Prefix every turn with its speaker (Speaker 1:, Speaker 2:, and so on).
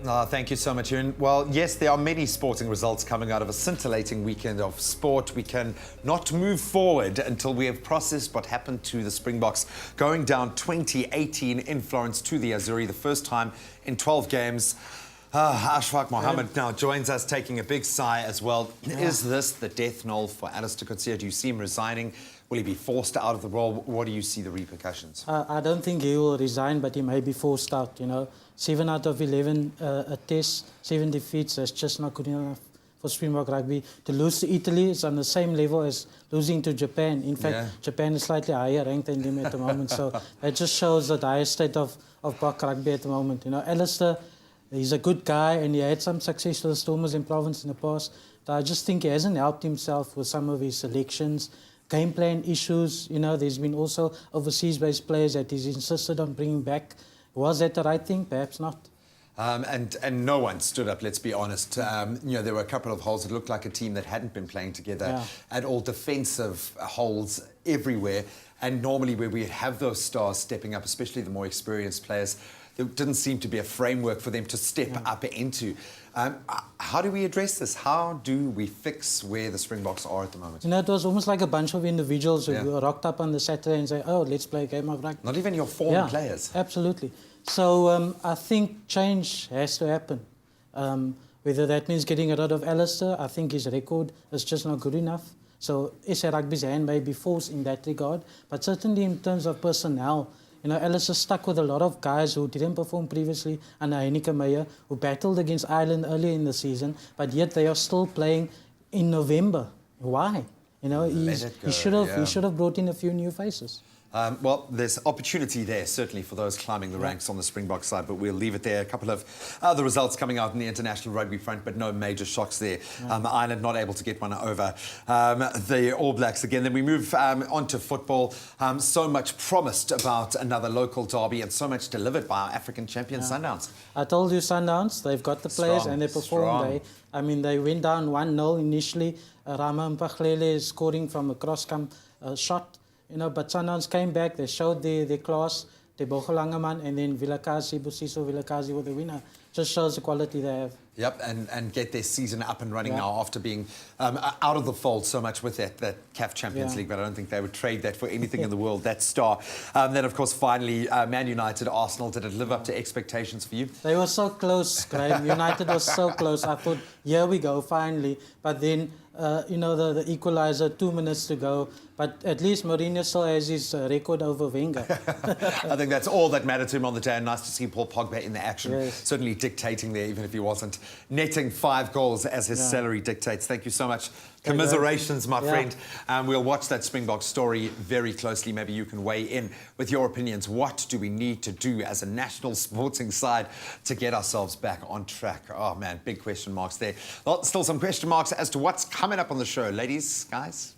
Speaker 1: Thank you so much, Ewan. Well, yes, there are many sporting results coming out of a scintillating weekend of sport. We can not move forward until we have processed what happened to the Springboks going down 2018 in Florence to the Azzurri, the first time in 12 games. Ashfak Mohamed now joins us, taking a big sigh as well. Is this the death knell for Alistair Coetzee? Do you see him resigning? Will he be forced out of the role? What do you see the repercussions?
Speaker 2: I don't think he will resign, but he may be forced out, 7 out of 11 tests, 7 defeats, that's just not good enough for Springbok rugby. To lose to Italy is on the same level as losing to Japan. In fact, Japan is slightly higher ranked than them at the moment. So that just shows the dire state of Bok rugby at the moment. Alistair, he's a good guy and he had some success for the Stormers in Province in the past. But I just think he hasn't helped himself with some of his selections. Game plan issues, there's been also overseas-based players that he's insisted on bringing back. Was that the right thing? Perhaps not.
Speaker 1: And no one stood up, let's be honest. There were a couple of holes that looked like a team that hadn't been playing together, and all defensive holes everywhere. And normally where we have those stars stepping up, especially the more experienced players, there didn't seem to be a framework for them to step up into. How do we address this? How do we fix where the Springboks are at the moment?
Speaker 2: It was almost like a bunch of individuals who rocked up on the Saturday and say, oh, let's play a game of rugby.
Speaker 1: Not even your former players.
Speaker 2: Absolutely. So I think change has to happen. Whether that means getting rid of Alistair, I think his record is just not good enough. So SA Rugby's hand may be forced in that regard. But certainly in terms of personnel, Alistair stuck with a lot of guys who didn't perform previously under Heineke Meyer, who battled against Ireland earlier in the season, but yet they are still playing in November. Why? He should have brought in a few new faces.
Speaker 1: Well, there's opportunity there, certainly, for those climbing the ranks on the Springbok side, but we'll leave it there. A couple of other results coming out in the international rugby front, but no major shocks there. Ireland not able to get one over the All Blacks again. Then we move on to football. So much promised about another local derby and so much delivered by our African champion, Sundowns.
Speaker 2: I told you, Sundowns, they've got the players and they performed. They went down 1-0 initially. Rama Mpaglele scoring from a cross-camp shot. But Sundowns came back, they showed their class, they Bogelangeman, and then Busiso Vilakazi were the winner. Just shows the quality they have.
Speaker 1: Yep, and get their season up and running now after being out of the fold so much with that CAF Champions League, but I don't think they would trade that for anything in the world, that star. Then, of course, finally, Man United, Arsenal, did it live up to expectations for you?
Speaker 2: They were so close, Graham. United was so close. I thought, here we go, finally. But then, the equaliser, 2 minutes to go. But at least Mourinho still has his record over Wenger.
Speaker 1: I think that's all that mattered to him on the day. And nice to see Paul Pogba in the action, certainly dictating there, even if he wasn't netting 5 goals as his salary dictates. Thank you so much. Commiserations, my friend. We'll watch that Springbok story very closely. Maybe you can weigh in with your opinions. What do we need to do as a national sporting side to get ourselves back on track? Oh, man, big question marks there. Well, still some question marks as to what's coming up on the show. Ladies, guys?